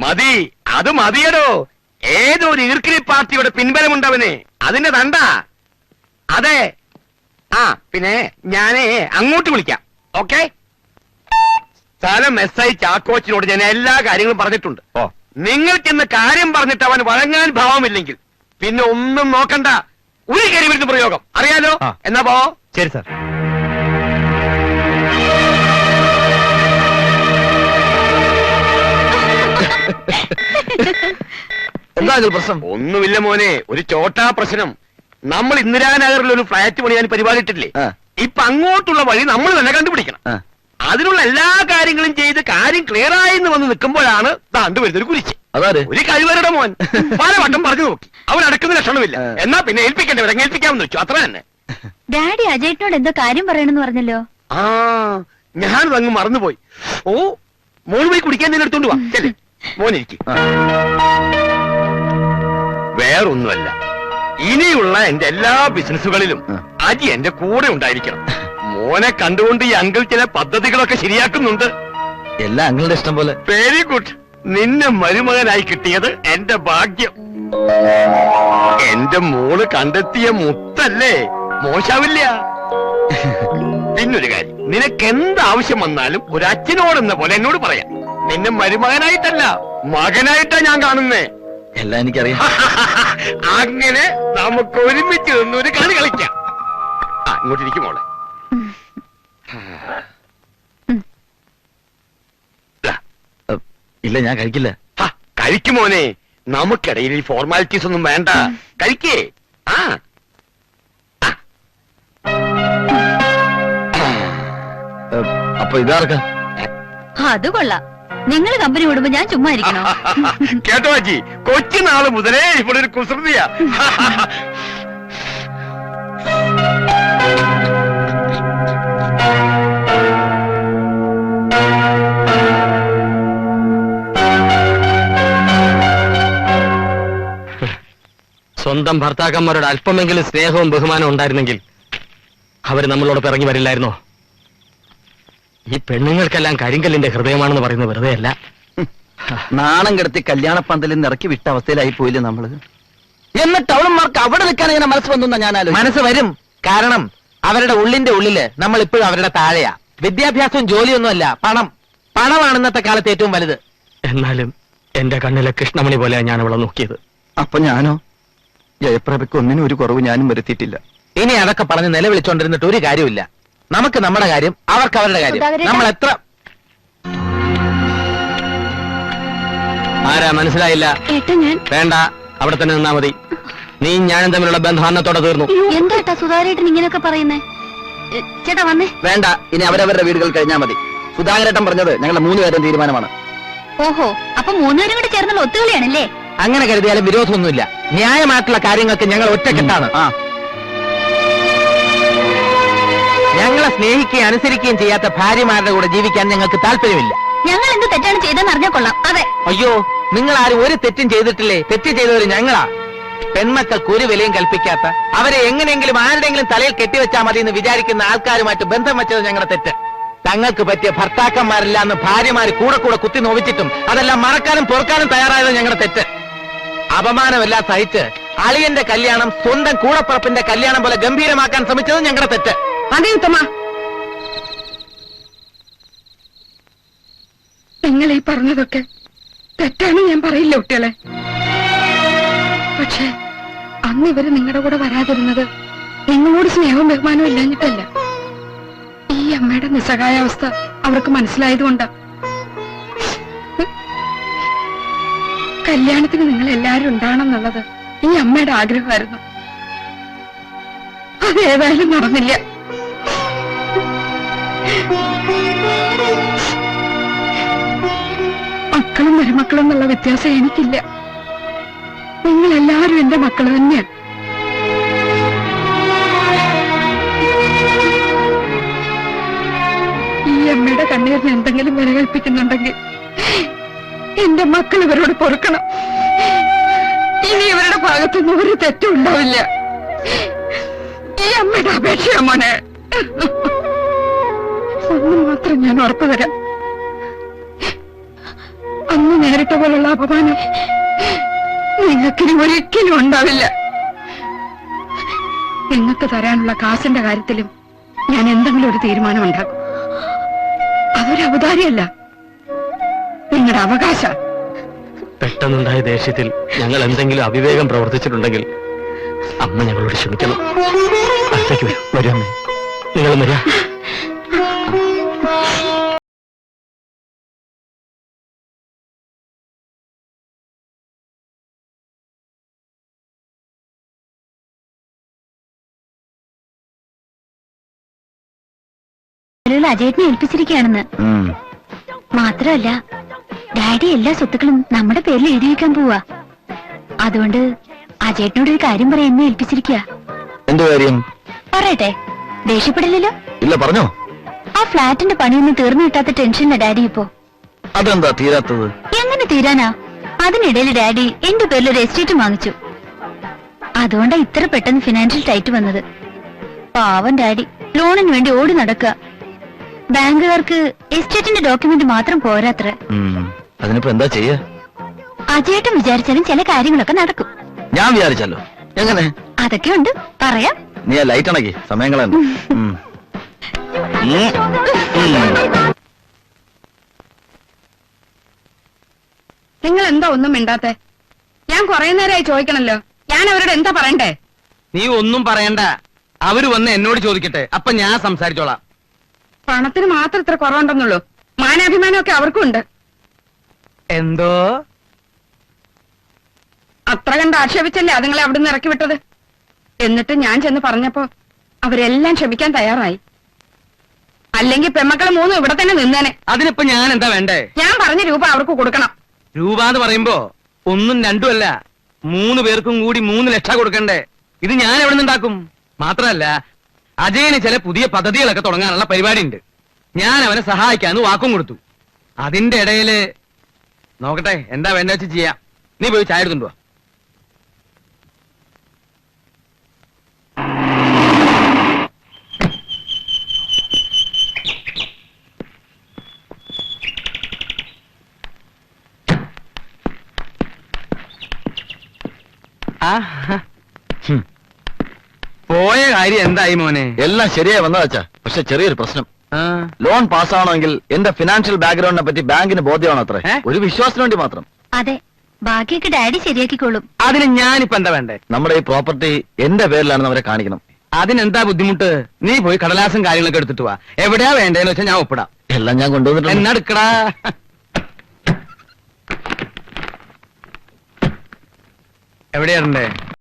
മതി, അത് മതിയടോ. ഏതൊരു ഈർക്കിലി പാർട്ടിയുടെ പിൻബലമുണ്ടവന്, അതിന്റെ തണ്ട. അതെ. ആ പിന്നെ ഞാനേ അങ്ങോട്ട് വിളിക്കാം. ഓക്കെ. സ്ഥലം SI ചാക്കോച്ചിനോട് ഞാൻ എല്ലാ കാര്യങ്ങളും പറഞ്ഞിട്ടുണ്ട്. നിങ്ങൾക്കിന്ന് കാര്യം പറഞ്ഞിട്ട് അവൻ വഴങ്ങാൻ ഭാവമില്ലെങ്കിൽ പിന്നെ ഒന്നും നോക്കണ്ട, ഒരു കരിമരുന്ന് പ്രയോഗം അറിയാലോ. എന്നാ പോ. ശരി സാർ. എന്താ പ്രശ്നം? ഒന്നുമില്ല മോനെ, ഒരു ചോട്ടാ പ്രശ്നം. നമ്മൾ ഇന്ദിരാനഗറിൽ ഒരു ഫ്ലാറ്റ് പണിയാൻ പരിപാടിയിട്ടില്ലേ? ഇപ്പൊ അങ്ങോട്ടുള്ള വഴി നമ്മൾ തന്നെ കണ്ടുപിടിക്കണം. അതിനുള്ള എല്ലാ കാര്യങ്ങളും ചെയ്ത് കാര്യം ക്ലിയർ ആയെന്ന് വന്ന് നിൽക്കുമ്പോഴാണ് താണ്ട് വരുന്നൊരു കുരിശ്. ഒരു കഴിവരുടെ മോൻ പലവട്ടം പറഞ്ഞു നോക്കി, അവൻ അടക്കുന്ന ലക്ഷണമില്ല. എന്നാ പിന്നെ ഏൽപ്പിക്കേണ്ടവരെ ഏൽപ്പിക്കാമെന്ന് വെച്ചു, അത്ര തന്നെ. ഡാഡി അജയ്നോട് എന്തോ കാര്യം പറയണെന്ന് പറഞ്ഞല്ലോ. ആ ഞാനത് അങ്ങ് മറന്നുപോയി. ഓ, മോൻ പോയി കുടിക്കാൻ തന്നെ എടുത്തോണ്ട് വാ. ചെല്ലേ മോനിരിക്കും. വേറൊന്നുമല്ല, ഇനിയുള്ള എന്റെ എല്ലാ ബിസിനസ്സുകളിലും അജി എന്റെ കൂടെ ഉണ്ടായിരിക്കണം. മോനെ കണ്ടുകൊണ്ട് ഈ അങ്കിൾ ചില പദ്ധതികളൊക്കെ ശരിയാക്കുന്നുണ്ട്. എല്ലാം അങ്ങളുടെ ഇഷ്ടം പോലെ. Very good. നിന്നെ മരുമകനായി കിട്ടിയത് എന്റെ ഭാഗ്യം. എന്റെ മോള് കണ്ടെത്തിയ മുത്തല്ലേ, മോശാവില്ല. പിന്നൊരു കാര്യം, നിനക്ക് എന്താവശ്യം വന്നാലും ഒരു അച്ഛനോടെന്ന പോലെ എന്നോട് പറയാം. നിന്നെ മരുമകനായിട്ടല്ല, മകനായിട്ടാ ഞാൻ കാണുന്നേ. എല്ലാം എനിക്കറിയാം. അങ്ങനെ നമുക്ക് ഒരുമിച്ച് നിന്നൊരു കളി കളിക്കാം. ഇങ്ങോട്ടിരിക്കും മോളെ. ഇല്ല, ഞാൻ കഴിക്കില്ല. കഴിക്കുമോനെ, നമുക്കിടയിൽ ഈ ഫോർമാലിറ്റീസ് ഒന്നും വേണ്ട. കഴിക്കേ. അപ്പൊ ഇതാർക്കാ? അത് കൊള്ളാം. നിങ്ങൾ കമ്പനി വിടുമ്പോ ഞാൻ ചുമ്മാ ഇരിക്കണോ? കേട്ടോ അജി, കൊച്ചുനാള് മുതലേ ഇവിടെ ഒരു കുസൃതിയാ. സ്വന്തം ഭർത്താക്കന്മാരോട് അല്പമെങ്കിലും സ്നേഹവും ബഹുമാനവും ഉണ്ടായിരുന്നെങ്കിൽ അവര് നമ്മളോട് ഇറങ്ങി വരില്ലായിരുന്നോ? ഈ പെണ്ണുങ്ങൾക്കെല്ലാം കരിങ്കല്ലിന്റെ ഹൃദയമാണെന്ന് പറയുന്നത് വെറുതെ അല്ല. നാണം കിടത്തി കല്യാണപ്പന്തലിൽ നിന്ന് ഇറക്കി വിട്ട അവസ്ഥയിലായി പോയില്ലേ നമ്മള്? എന്നിട്ട് അവളന്മാർക്ക് അവിടെ നിൽക്കാൻ ഇങ്ങനെ മനസ്സ് വന്നു? ഞാൻ മനസ്സ് വരും. കാരണം അവരുടെ ഉള്ളിന്റെ ഉള്ളില് നമ്മൾ ഇപ്പോഴും അവരുടെ താഴെയാ. വിദ്യാഭ്യാസവും ജോലിയൊന്നും അല്ല, പണം. പണമാണ് ഇന്നത്തെ കാലത്ത് ഏറ്റവും വലുത്. എന്നാലും എന്റെ കണ്ണിലെ കൃഷ്ണമണി പോലെയാ ഞാൻ അവളെ നോക്കിയത്. അപ്പൊ ഞാനോ? ജയപ്രഭയ്ക്ക് ഒന്നിനും ഒരു കുറവ് ഞാനും വരുത്തിയിട്ടില്ല. ഇനി അതൊക്കെ പറഞ്ഞ് നിലവിളിച്ചോണ്ടിരുന്നിട്ട് ഒരു കാര്യമില്ല. നമുക്ക് നമ്മുടെ കാര്യം, അവർക്ക് അവരുടെ കാര്യം. നമ്മൾ എത്ര ആരാ മനസ്സിലായില്ല? വേണ്ട, അവിടെ തന്നെ നിന്നാ മതി. നീ ഞാനും തമ്മിലുള്ള ബന്ധം അന്നത്തോടെ തീർന്നു. എന്താ സുധാകരേട്ടൻ ഇങ്ങനെയൊക്കെ പറയുന്നേ? ചേട്ടാ വന്നേ. വേണ്ട, ഇനി അവരവരുടെ വീടുകൾ കഴിഞ്ഞാൽ മതി. സുധാകരേട്ടൻ പറഞ്ഞത് ഞങ്ങളുടെ 3 പേരും തീരുമാനമാണ്. ഓഹോ, അപ്പൊ 3 പേരും കൂടി ചേർന്നുള്ള ഒത്തുകളിയാണല്ലേ? അങ്ങനെ കരുതിയാലും വിരോധമൊന്നുമില്ല. ന്യായമായിട്ടുള്ള കാര്യങ്ങൾക്ക് ഞങ്ങൾ ഒറ്റക്കെട്ടാണ്. ഞങ്ങളെ സ്നേഹിക്കുകയും അനുസരിക്കുകയും ചെയ്യാത്ത ഭാര്യമാരുടെ കൂടെ ജീവിക്കാൻ ഞങ്ങൾക്ക് താല്പര്യമില്ല. ഞങ്ങൾ എന്ത് തെറ്റാണ് ചെയ്തെന്ന് അറിഞ്ഞാൽ കൊള്ളാം. അതെ. അയ്യോ, നിങ്ങൾ ആരും ഒരു തെറ്റും ചെയ്തിട്ടില്ലേ? തെറ്റ് ചെയ്തവര് ഞങ്ങളാ. പെൺമക്കൾക്ക് ഒരു വിലയും കൽപ്പിക്കാത്ത, അവരെ എങ്ങനെയെങ്കിലും ആരുടെയെങ്കിലും തലയിൽ കെട്ടിവെച്ചാൽ മതി എന്ന് വിചാരിക്കുന്ന ആൾക്കാരുമായിട്ട് ബന്ധം വെച്ചത് ഞങ്ങളുടെ തെറ്റ്. തങ്ങൾക്ക് പറ്റിയ ഭർത്താക്കന്മാരില്ല എന്ന് ഭാര്യമാര് കൂടെ കൂടെ കുത്തി നോവിച്ചിട്ടും അതെല്ലാം മറക്കാനും പൊറുക്കാനും തയ്യാറായത് ഞങ്ങളുടെ തെറ്റ്. അപമാനമെല്ലാം സഹിച്ച് അളിയന്റെ കല്യാണം സ്വന്തം കൂടപ്പുറപ്പിന്റെ കല്യാണം പോലെ ഗംഭീരമാക്കാൻ ശ്രമിച്ചത് ഞങ്ങളുടെ തെറ്റ്. അതേ ഉത്തമ, നിങ്ങൾ ഈ പറഞ്ഞതൊക്കെ തെറ്റാണ് ഞാൻ പറയില്ല കുട്ടികളെ. പക്ഷെ അന്ന് ഇവര് നിങ്ങളുടെ കൂടെ വരാതിരുന്നത് നിങ്ങളോട് സ്നേഹവും ബഹുമാനവും ഇല്ലാഞ്ഞിട്ടല്ല. ഈ അമ്മയുടെ നിസ്സഹായാവസ്ഥ അവർക്ക് മനസ്സിലായതുകൊണ്ടാ. കല്യാണത്തിന് നിങ്ങൾ എല്ലാരും ഉണ്ടാണെന്നുള്ളത് ഈ അമ്മയുടെ ആഗ്രഹമായിരുന്നു. അതേതായാലും നടന്നില്ല. മക്കളും മരുമക്കളും എന്നുള്ള വ്യത്യാസം എനിക്കില്ല. നിങ്ങൾ എല്ലാവരും എന്റെ മക്കൾ തന്നെയാണ്. ഈ അമ്മയുടെ കണ്ണീരിന് എന്തെങ്കിലും വില കൽപ്പിക്കുന്നുണ്ടെങ്കിൽ എന്റെ മക്കൾ ഇവരോട് പൊറുക്കണം. ഇനി ഇവരുടെ ഭാഗത്തുനിന്ന് ഒരു തെറ്റും ഉണ്ടാവില്ല. ഈ അമ്മയുടെ അപേക്ഷയാ മോനെ. ഒന്ന് മാത്രം ഞാൻ ഉറപ്പു തരാം, അന്ന് നേരിട്ട പോലുള്ള അപമാനം നിങ്ങൾക്കിനി ഒരിക്കലും ഉണ്ടാവില്ല. നിങ്ങൾക്ക് തരാനുള്ള കാശിന്റെ കാര്യത്തിലും ഞാൻ എന്തെങ്കിലും ഒരു തീരുമാനം ഉണ്ടാക്കും. അതൊരു ഔദാര്യമല്ല, നിങ്ങളുടെ അവകാശ. പെട്ടെന്നുണ്ടായ ദേഷ്യത്തിൽ ഞങ്ങൾ എന്തെങ്കിലും അവിവേകം പ്രവർത്തിച്ചിട്ടുണ്ടെങ്കിൽ അമ്മ ഞങ്ങളോട് ക്ഷമിക്കണം. അടുത്തേക്ക് വരൂ അമ്മേ, നിങ്ങൾ വരിക. അജയേട്ടനെ ഏൽപ്പിച്ചിരിക്കുകയാണെന്ന്. മാത്രമല്ല ഡാഡി എല്ലാ സ്വത്തുക്കളും നമ്മുടെ പേരിൽ എഴുതി വെക്കാൻ പോവാ. അതുകൊണ്ട് അജയേട്ടനോട് ഒരു കാര്യം പറയാൻ എന്നെ ഏൽപ്പിച്ചിരിക്കുക. എന്ത് കാര്യം? പറയട്ടെ, ദേഷ്യപ്പെടില്ലല്ലോ? ഇല്ല, പറഞ്ഞോ. ആ ഫ്ലാറ്റിന്റെ പണിയൊന്നും തീർന്നു കിട്ടാത്ത ടെൻഷനില്ല ഡാഡി ഇപ്പോ. അതെന്താ തീരാത്തത്? എങ്ങനെ തീരാനാ? അതിനിടയിൽ ഡാഡി എന്റെ പേരിൽ ഒരു എസ്റ്റേറ്റ് വാങ്ങിച്ചു. അതുകൊണ്ടാ ഇത്ര പെട്ടെന്ന് ഫിനാൻഷ്യൽ ടൈറ്റ് വന്നത്. പാവം ഡാഡി ലോണിന് വേണ്ടി ഓടി നടക്കുക. ബാങ്കുകാർക്ക് എസ്റ്റേറ്റിന്റെ ഡോക്യുമെന്റ് മാത്രം പോരാത്ര. അതിനിപ്പോ എന്താ ചെയ്യാ? അജയേട്ടൻ വിചാരിച്ചാലും ചില കാര്യങ്ങളൊക്കെ നടക്കും. ഞാൻ വിചാരിച്ചല്ലോ. എങ്ങനെ? അതൊക്കെ ഉണ്ട്, പറയാം. നീ ആ ലൈറ്റ് അണക്കി, സമയങ്ങളെ. നിങ്ങൾ എന്താ ഒന്നും മിണ്ടാത്തെ? ഞാൻ കുറെ നേരമായി ചോദിക്കണല്ലോ. ഞാൻ അവരോട് എന്താ പറയണ്ടേ? നീ ഒന്നും പറയണ്ട, അവര് വന്ന് എന്നോട് ചോദിക്കട്ടെ, അപ്പൊ ഞാൻ സംസാരിച്ചോളാം. പണത്തിന് മാത്രം ഇത്ര കുറവുണ്ടെന്നുള്ളൂ, മാനാഭിമാനമൊക്കെ അവർക്കും ഉണ്ട്. എന്തോ അത്ര കണ്ട് ആക്ഷേപിച്ചല്ലേ അതുങ്ങളെ അവിടുന്ന് ഇറക്കി വിട്ടത്. എന്നിട്ട് ഞാൻ ചെന്ന് പറഞ്ഞപ്പോ അവരെല്ലാം ക്ഷമിക്കാൻ തയ്യാറായി. അല്ലെങ്കിൽ പെമ്മക്കള് മൂന്നും ഇവിടെ തന്നെ നിന്നേനെ. അതിനിപ്പോ ഞാൻ എന്താ വേണ്ടേ? ഞാൻ പറഞ്ഞ രൂപ അവർക്ക് കൊടുക്കണം. രൂപ എന്ന് പറയുമ്പോ ഒന്നും രണ്ടും അല്ല, 3 പേർക്കും കൂടി 3 ലക്ഷം കൊടുക്കണ്ടേ? ഇത് ഞാൻ എവിടെ നിന്നുണ്ടാക്കും? മാത്രമല്ല അജയന് ചില പുതിയ പദ്ധതികളൊക്കെ തുടങ്ങാനുള്ള പരിപാടി ഉണ്ട്. ഞാൻ അവനെ സഹായിക്കാന്ന് വാക്കും കൊടുത്തു. അതിന്റെ ഇടയില് നോക്കട്ടെ എന്താ വേണ്ട വെച്ച് ചെയ്യാം. നീ പോയി ചായ എടുത്തുണ്ടോ? പോയ കാര്യം എന്തായി മോനെ? എല്ലാം ശരിയായി വന്നതാച്ചാ, പക്ഷെ ചെറിയൊരു പ്രശ്നം. ആ, ലോൺ പാസ്സാവണമെങ്കിൽ എന്റെ ഫിനാൻഷ്യൽ ബാക്ക്ഗ്രൗണ്ടിനെ പറ്റി ബാങ്കിന് ബോധ്യമാണോ അത്രേ? ഒരു വിശ്വാസത്തിന് വേണ്ടി മാത്രം. അതെ, ബാക്കിയൊക്കെ ഡാഡി ശരിയാക്കിക്കോളും. അതിന് ഞാനിപ്പോ എന്താ വേണ്ടേ? നമ്മുടെ ഈ പ്രോപ്പർട്ടി എന്റെ പേരിലാണെന്ന് അവരെ കാണിക്കണം. അതിനെന്താ ബുദ്ധിമുട്ട്? നീ പോയി കടലാസും കാര്യങ്ങളൊക്കെ എടുത്തിട്ട് വാ. എവിടെയാ വേണ്ടേന്ന് വെച്ചാൽ ഞാൻ ഒപ്പിടാം. എല്ലാം ഞാൻ കൊണ്ടുവന്നിട്ടുണ്ട്. എന്നെടുക്കടാ. എവിടെയാണ്ടേ?